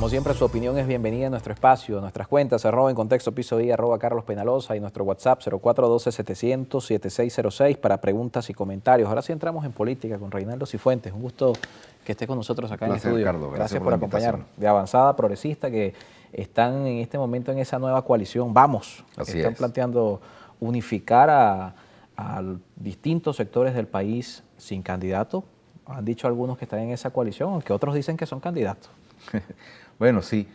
Como siempre, su opinión es bienvenida en nuestro espacio, nuestras cuentas, @en contexto piso I, @Carlos Penaloza y nuestro WhatsApp 0412-700-7606 para preguntas y comentarios. Ahora sí entramos en política con Reinaldo Cifuentes. Un gusto que esté con nosotros acá en el estudio. Carlos, gracias por acompañarnos. De Avanzada Progresista, que están en este momento en esa nueva coalición. Vamos, que están planteando unificar a distintos sectores del país sin candidato. Han dicho algunos que están en esa coalición, aunque otros dicen que son candidatos. Bueno, sí,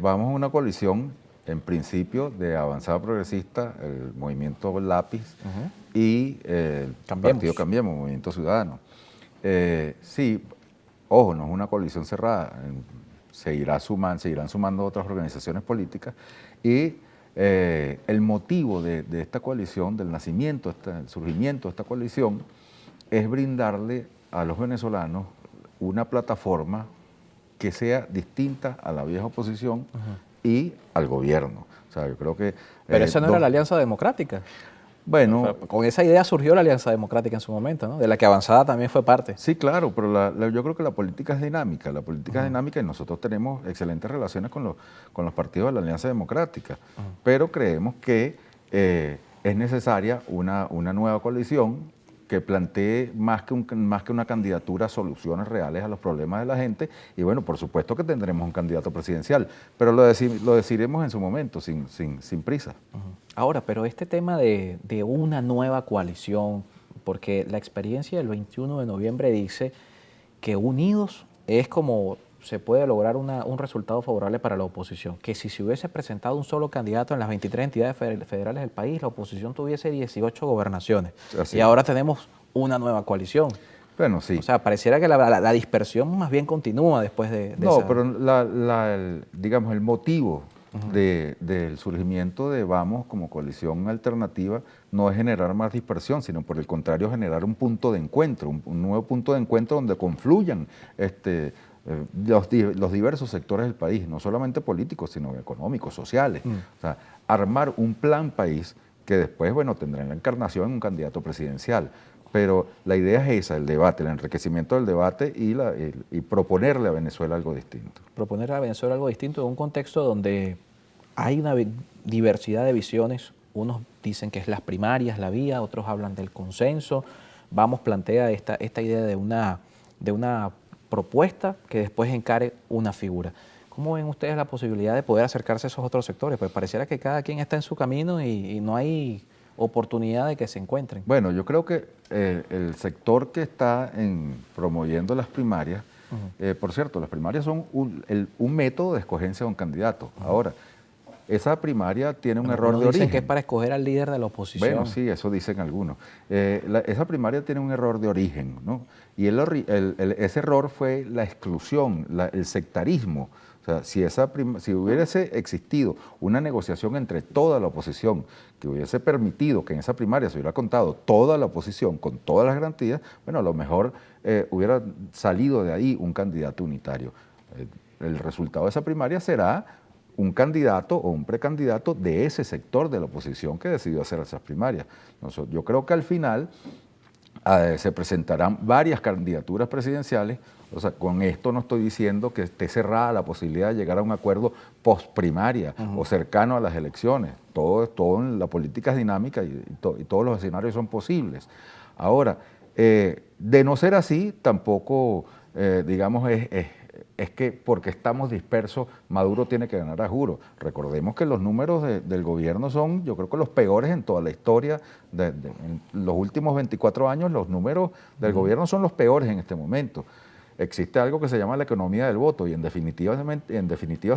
vamos a una coalición, en principio, de Avanzada Progresista, el Movimiento Lápiz y el Partido Cambiemos, Movimiento Ciudadano. Sí, ojo, no es una coalición cerrada, seguirán sumando otras organizaciones políticas y el motivo de esta coalición, del nacimiento, el surgimiento de esta coalición, es brindarle a los venezolanos una plataforma que sea distinta a la vieja oposición y al gobierno. O sea, yo creo que... Pero esa no era la Alianza Democrática. Bueno... O sea, con esa idea surgió la Alianza Democrática en su momento, ¿no? De la que Avanzada también fue parte. Sí, claro, pero yo creo que la política es dinámica. La política es dinámica y nosotros tenemos excelentes relaciones con los partidos de la Alianza Democrática. Pero creemos que es necesaria una nueva coalición que plantee más que una candidatura soluciones reales a los problemas de la gente. Y bueno, por supuesto que tendremos un candidato presidencial, pero lo decidiremos en su momento, sin prisa. Ahora, pero este tema de una nueva coalición, porque la experiencia del 21 de noviembre dice que unidos es como se puede lograr un resultado favorable para la oposición, que si se hubiese presentado un solo candidato en las 23 entidades federales del país, la oposición tuviese 18 gobernaciones. Así. Y ahora tenemos una nueva coalición. Bueno, sí. O sea, pareciera que la dispersión más bien continúa después de no, esa... pero digamos, el motivo del surgimiento de Vamos como coalición alternativa no es generar más dispersión, sino por el contrario generar un punto de encuentro, un nuevo punto de encuentro donde confluyan los diversos sectores del país, no solamente políticos, sino económicos, sociales. O sea, armar un plan país que después, bueno, tendrá la encarnación en un candidato presidencial. Pero la idea es esa, el debate, el enriquecimiento del debate y proponerle a Venezuela algo distinto. Proponerle a Venezuela algo distinto en un contexto donde hay una diversidad de visiones. Unos dicen que es las primarias la vía, otros hablan del consenso. Vamos plantea esta idea de una propuesta que después encare una figura. ¿Cómo ven ustedes la posibilidad de poder acercarse a esos otros sectores? Pues pareciera que cada quien está en su camino y no hay oportunidad de que se encuentren. Bueno, yo creo que el sector que está promoviendo las primarias, por cierto, las primarias son un método de escogencia de un candidato. Ahora, esa primaria tiene un error de origen. Dicen que es para escoger al líder de la oposición. Bueno, sí, eso dicen algunos. Esa primaria tiene un error de origen, ¿no? Y ese error fue la exclusión, el sectarismo. O sea, si hubiese existido una negociación entre toda la oposición que hubiese permitido que en esa primaria se hubiera contado toda la oposición con todas las garantías, bueno, a lo mejor hubiera salido de ahí un candidato unitario. El resultado de esa primaria será un candidato o un precandidato de ese sector de la oposición que decidió hacer esas primarias. Yo creo que al final se presentarán varias candidaturas presidenciales. O sea, con esto no estoy diciendo que esté cerrada la posibilidad de llegar a un acuerdo post primaria o cercano a las elecciones. Todo en la política es dinámica y todos los escenarios son posibles. Ahora, de no ser así, tampoco, digamos, es que porque estamos dispersos, Maduro tiene que ganar a juro. Recordemos que los números del gobierno son, yo creo que los peores en toda la historia. En los últimos 24 años, los números del gobierno son los peores en este momento. Existe algo que se llama la economía del voto y en definitiva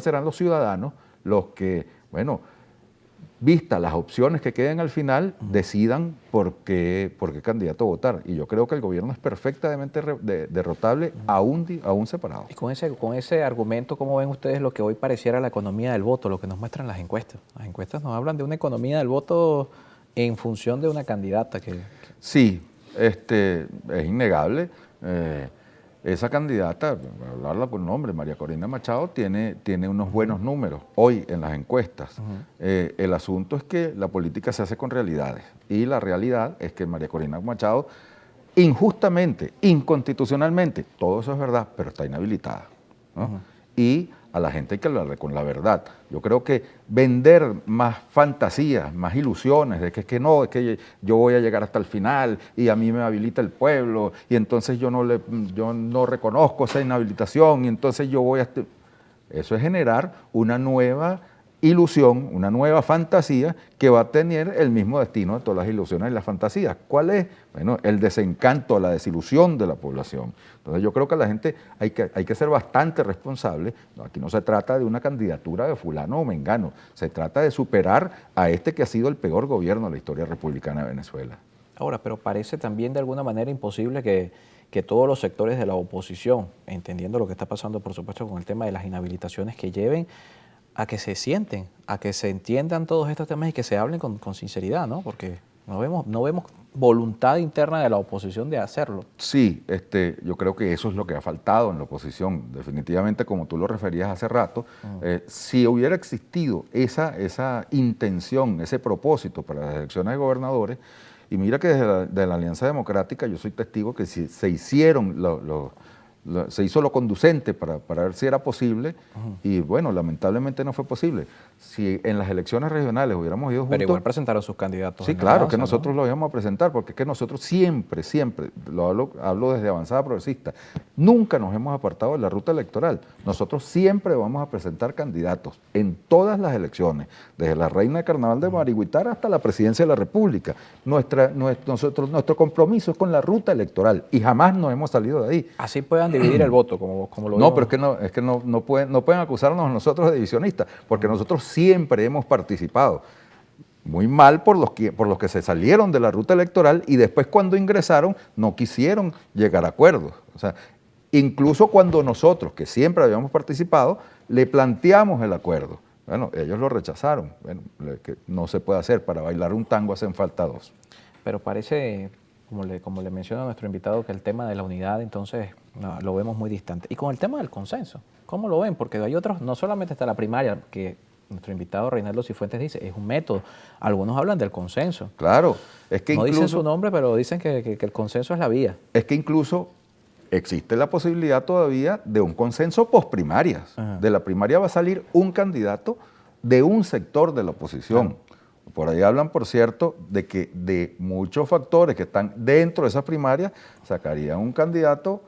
serán los ciudadanos los que, bueno, vistas las opciones que queden al final, decidan por qué candidato votar. Y yo creo que el gobierno es perfectamente derrotable, aún separado. Y con ese argumento, ¿cómo ven ustedes lo que hoy pareciera la economía del voto, lo que nos muestran las encuestas? Las encuestas nos hablan de una economía del voto en función de una candidata que... Sí, es innegable. Esa candidata, para hablarla por nombre, María Corina Machado, tiene unos buenos números hoy en las encuestas. El asunto es que la política se hace con realidades y la realidad es que María Corina Machado injustamente, inconstitucionalmente, todo eso es verdad, pero está inhabilitada, ¿no? y a la gente hay que hablarle con la verdad. Yo creo que vender más fantasías, más ilusiones, de que es que no, es que yo voy a llegar hasta el final y a mí me habilita el pueblo y entonces yo no reconozco esa inhabilitación y entonces yo voy a... Eso es generar una nueva ilusión, una nueva fantasía que va a tener el mismo destino de todas las ilusiones y las fantasías. ¿Cuál es? Bueno, el desencanto, la desilusión de la población. Entonces yo creo que la gente hay que ser bastante responsable. No, aquí no se trata de una candidatura de fulano o mengano, se trata de superar a este que ha sido el peor gobierno de la historia republicana de Venezuela. Ahora, pero parece también de alguna manera imposible que todos los sectores de la oposición, entendiendo lo que está pasando, por supuesto, con el tema de las inhabilitaciones, que lleven a que se sienten, a que se entiendan todos estos temas y que se hablen con sinceridad, ¿no? Porque no vemos voluntad interna de la oposición de hacerlo. Sí, yo creo que eso es lo que ha faltado en la oposición. Definitivamente, como tú lo referías hace rato, si hubiera existido esa intención, ese propósito para las elecciones de gobernadores, y mira que de la Alianza Democrática yo soy testigo que si se hicieron se hizo lo conducente para ver si era posible y bueno, lamentablemente no fue posible. Si en las elecciones regionales hubiéramos ido juntos... Pero igual presentaron sus candidatos. Sí, claro, que nosotros lo íbamos a presentar, porque es que nosotros siempre, lo hablo desde Avanzada Progresista, nunca nos hemos apartado de la ruta electoral. Nosotros siempre vamos a presentar candidatos en todas las elecciones, desde la Reina de Carnaval de Marigüitar hasta la Presidencia de la República. Nuestro compromiso es con la ruta electoral y jamás nos hemos salido de ahí. Así puedan dividir el voto, como lo No, vimos. pero es que no pueden acusarnos a nosotros de divisionistas, porque nosotros siempre hemos participado. Muy mal por los que se salieron de la ruta electoral y después cuando ingresaron no quisieron llegar a acuerdos. O sea, incluso cuando nosotros, que siempre habíamos participado, le planteamos el acuerdo. Bueno, ellos lo rechazaron. Bueno, que no se puede hacer, para bailar un tango hacen falta dos. Pero parece, como le menciona nuestro invitado, que el tema de la unidad entonces no, lo vemos muy distante. Y con el tema del consenso, ¿cómo lo ven? Porque hay otros, no solamente está la primaria, que nuestro invitado Reinaldo Cifuentes dice, es un método. Algunos hablan del consenso. Claro, es que no incluso... dicen su nombre, pero dicen que el consenso es la vía. Es que incluso existe la posibilidad todavía de un consenso posprimarias. De la primaria va a salir un candidato de un sector de la oposición. Claro. Por ahí hablan, por cierto, de que de muchos factores que están dentro de esas primarias, sacarían un candidato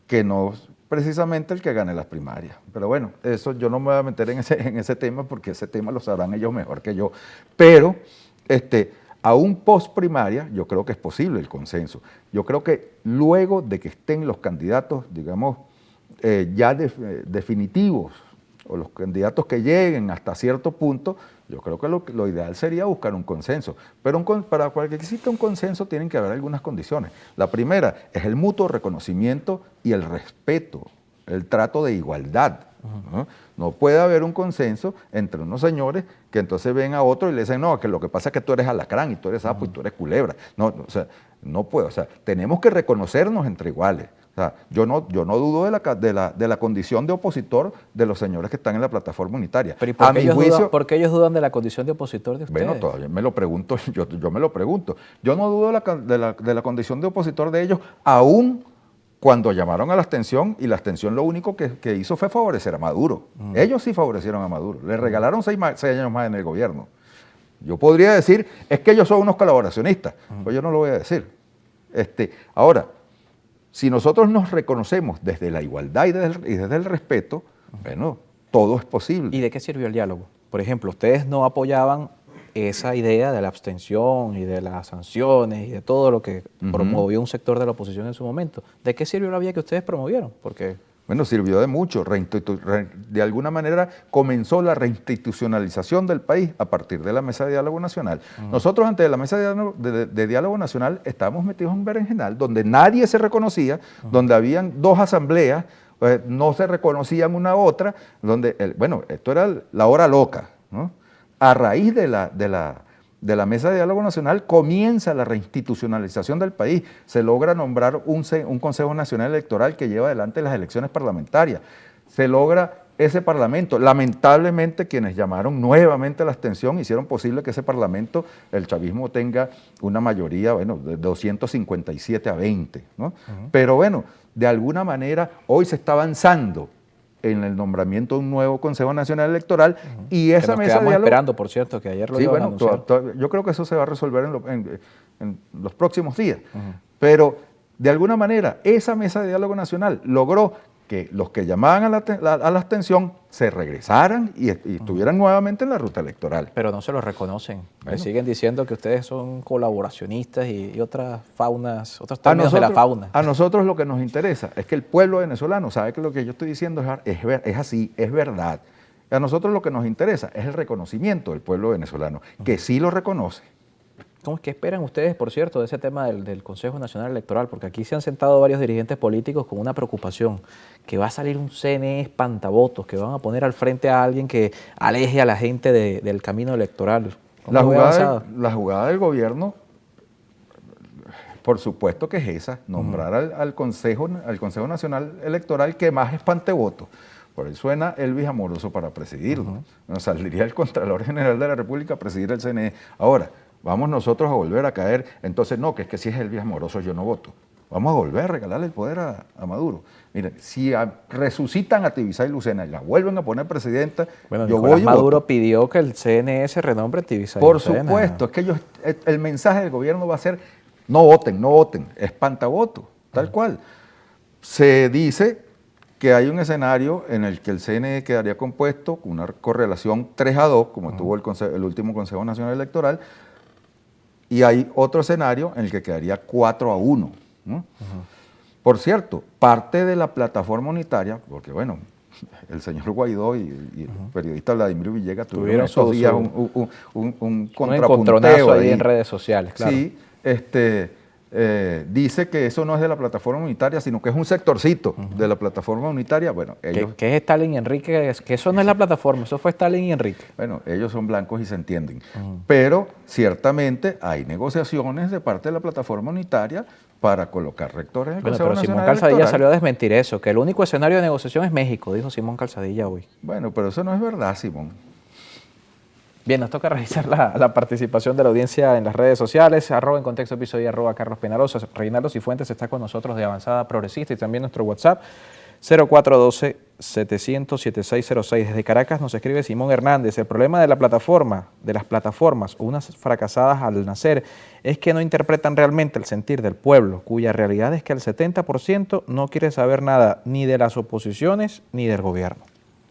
que no es precisamente el que gane las primarias. Pero bueno, eso yo no me voy a meter en ese tema porque ese tema lo sabrán ellos mejor que yo. Pero aún post primaria, yo creo que es posible el consenso. Yo creo que luego de que estén los candidatos, digamos, ya definitivos, o los candidatos que lleguen hasta cierto punto, yo creo que lo ideal sería buscar un consenso. Pero para que exista un consenso tienen que haber algunas condiciones. La primera es el mutuo reconocimiento y el respeto, el trato de igualdad. No puede haber un consenso entre unos señores que entonces ven a otro y le dicen, no, que lo que pasa es que tú eres alacrán y tú eres sapo y tú eres culebra. No, o sea, no puede. O sea, tenemos que reconocernos entre iguales. O sea, yo no dudo de la condición de opositor de los señores que están en la plataforma unitaria. Pero ¿y por qué ellos dudan de la condición de opositor de ustedes? Bueno, todavía me lo pregunto, yo me lo pregunto. Yo no dudo de la condición de opositor de ellos, aún cuando llamaron a la abstención, y la abstención lo único que hizo fue favorecer a Maduro. Ellos sí favorecieron a Maduro. Le regalaron 6 años más en el gobierno. Yo podría decir, es que ellos son unos colaboracionistas. Pues yo no lo voy a decir. Ahora, si nosotros nos reconocemos desde la igualdad y desde el respeto, bueno, todo es posible. ¿Y de qué sirvió el diálogo? Por ejemplo, ustedes no apoyaban esa idea de la abstención y de las sanciones y de todo lo que promovió un sector de la oposición en su momento. ¿De qué sirvió la vía que ustedes promovieron? Porque... Bueno, sirvió de mucho. De alguna manera comenzó la reinstitucionalización del país a partir de la Mesa de Diálogo Nacional. Nosotros antes de la Mesa de Diálogo Nacional estábamos metidos en un berenjenal donde nadie se reconocía, donde habían 2 asambleas, no se reconocían una a otra, donde, bueno, esto era la hora loca, ¿no? A raíz de la Mesa de Diálogo Nacional comienza la reinstitucionalización del país. Se logra nombrar un Consejo Nacional Electoral que lleva adelante las elecciones parlamentarias. Se logra ese parlamento. Lamentablemente, quienes llamaron nuevamente a la abstención hicieron posible que ese parlamento, el chavismo, tenga una mayoría, bueno, de 257 a 20, ¿no? Pero bueno, de alguna manera hoy se está avanzando en el nombramiento de un nuevo Consejo Nacional Electoral y Que esa nos mesa de quedamos diálogo... esperando, por cierto, que ayer lo Sí, iban a bueno, anunciar. yo creo que eso se va a resolver en los próximos días. Pero, de alguna manera, esa mesa de diálogo nacional logró que los que llamaban a la abstención se regresaran y estuvieran nuevamente en la ruta electoral. Pero no se lo reconocen. Le Bueno. siguen diciendo que ustedes son colaboracionistas y otras faunas, otros términos de la fauna. A nosotros lo que nos interesa es que el pueblo venezolano sabe que lo que yo estoy diciendo es así, es verdad. A nosotros lo que nos interesa es el reconocimiento del pueblo venezolano, que sí lo reconoce. ¿Cómo es que esperan ustedes, por cierto, de ese tema del Consejo Nacional Electoral? Porque aquí se han sentado varios dirigentes políticos con una preocupación, que va a salir un CNE espantavotos, que van a poner al frente a alguien que aleje a la gente del camino electoral. La jugada del gobierno, por supuesto que es esa, nombrar al Consejo Nacional Electoral que más espante votos. Por eso suena Elvis Amoroso para presidirlo. Nos saldría el Contralor General de la República a presidir el CNE. Ahora, vamos nosotros a volver a caer, entonces no, que es que si es Elvis Amoroso yo no voto. Vamos a volver a regalarle el poder a Maduro. Miren, si resucitan a Tibisay Lucena y la vuelven a poner presidenta, bueno, yo Nicolás voy y Maduro voto. pidió que el CNE se renombre Tibisay Por Lucena. supuesto, es que el mensaje del gobierno va a ser no voten, espantavoto, tal cual. Se dice que hay un escenario en el que el CNE quedaría compuesto con una correlación 3-2, como tuvo el último Consejo Nacional Electoral, y hay otro escenario en el que quedaría 4-1. ¿no? Por cierto, parte de la plataforma unitaria, porque bueno, el señor Guaidó y el periodista Vladimir Villegas tuvieron estos días un encontronazo ahí en redes sociales, claro. Sí, dice que eso no es de la plataforma unitaria, sino que es un sectorcito de la plataforma unitaria. Bueno, ellos... ¿Qué es Stalin y Enrique? Que eso no es la plataforma, eso fue Stalin y Enrique. Bueno, ellos son blancos y se entienden. Pero ciertamente hay negociaciones de parte de la plataforma unitaria para colocar rectores en el Consejo Nacional Simón Electoral. Calzadilla salió a desmentir eso, que el único escenario de negociación es México, dijo Simón Calzadilla hoy. Bueno, pero eso no es verdad, Simón. Bien, nos toca revisar la participación de la audiencia en las redes sociales, @en contexto episodio, @Carlos Peñalosa. Reinaldo Cifuentes está con nosotros de Avanzada Progresista y también nuestro WhatsApp 0412-700-7606. Desde Caracas nos escribe Simón Hernández: el problema de las plataformas, unas fracasadas al nacer, es que no interpretan realmente el sentir del pueblo, cuya realidad es que el 70% no quiere saber nada ni de las oposiciones ni del gobierno.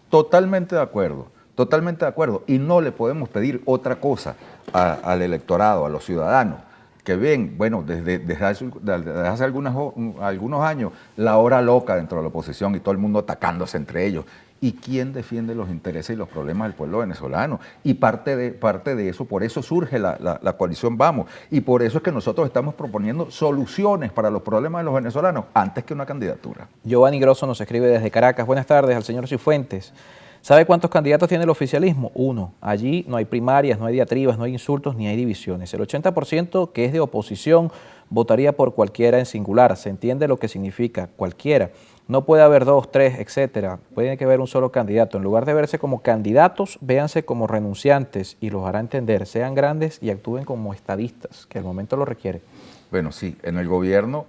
Totalmente de acuerdo. Totalmente de acuerdo. Y no le podemos pedir otra cosa al electorado, a los ciudadanos, que ven, bueno, desde hace algunos años, la hora loca dentro de la oposición y todo el mundo atacándose entre ellos. ¿Y quién defiende los intereses y los problemas del pueblo venezolano? Y parte de eso, por eso surge la coalición Vamos. Y por eso es que nosotros estamos proponiendo soluciones para los problemas de los venezolanos antes que una candidatura. Giovanni Grosso nos escribe desde Caracas: buenas tardes al señor Cifuentes. ¿Sabe cuántos candidatos tiene el oficialismo? 1. Allí no hay primarias, no hay diatribas, no hay insultos, ni hay divisiones. El 80% que es de oposición votaría por cualquiera en singular. Se entiende lo que significa cualquiera. No puede haber 2, 3, etcétera. Puede que haber un solo candidato. En lugar de verse como candidatos, véanse como renunciantes y los hará entender. Sean grandes y actúen como estadistas, que el momento lo requiere. Bueno, sí, en el gobierno,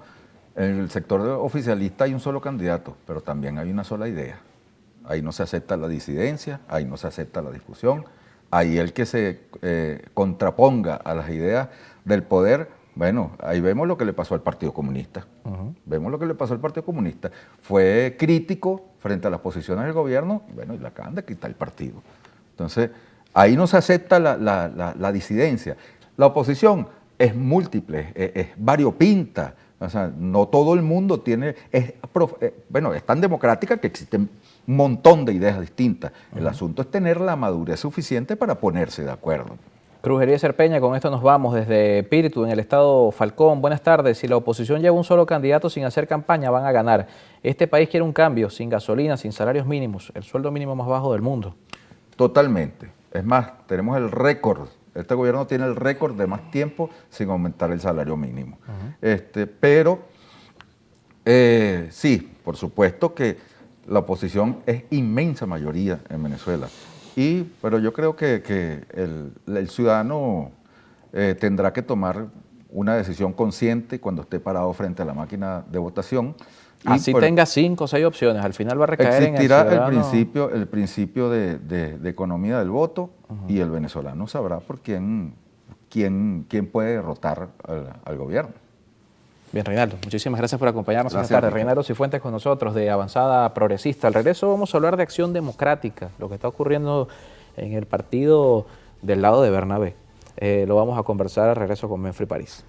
en el sector oficialista hay un solo candidato, pero también hay una sola idea. Ahí no se acepta la disidencia, ahí no se acepta la discusión, ahí el que se contraponga a las ideas del poder, bueno, ahí vemos lo que le pasó al Partido Comunista. Vemos lo que le pasó al Partido Comunista. Fue crítico frente a las posiciones del gobierno, bueno, y le acaban de quitar el partido. Entonces, ahí no se acepta la disidencia. La oposición es múltiple, es variopinta. O sea, no todo el mundo tiene... es tan democrática que existen un montón de ideas distintas. El asunto es tener la madurez suficiente para ponerse de acuerdo. Crujería Serpeña, con esto nos vamos desde Píritu, en el estado Falcón. Buenas tardes. Si la oposición lleva un solo candidato sin hacer campaña, van a ganar. Este país quiere un cambio, sin gasolina, sin salarios mínimos, el sueldo mínimo más bajo del mundo. Totalmente. Es más, tenemos el récord. Este gobierno tiene el récord de más tiempo sin aumentar el salario mínimo. Pero sí, por supuesto que la oposición es inmensa mayoría en Venezuela. Pero yo creo que el ciudadano tendrá que tomar una decisión consciente cuando esté parado frente a la máquina de votación. Y así tenga 5 o 6 opciones, al final va a recaer en el existirá ciudadano. el principio de economía del voto y el venezolano sabrá por quién puede derrotar al gobierno. Bien, Reinaldo, muchísimas gracias por acompañarnos esta Gracias, tarde. Ricardo. Reinaldo Cifuentes con nosotros de Avanzada Progresista. Al regreso vamos a hablar de Acción Democrática, lo que está ocurriendo en el partido del lado de Bernabé. Lo vamos a conversar al regreso con Menfrey París.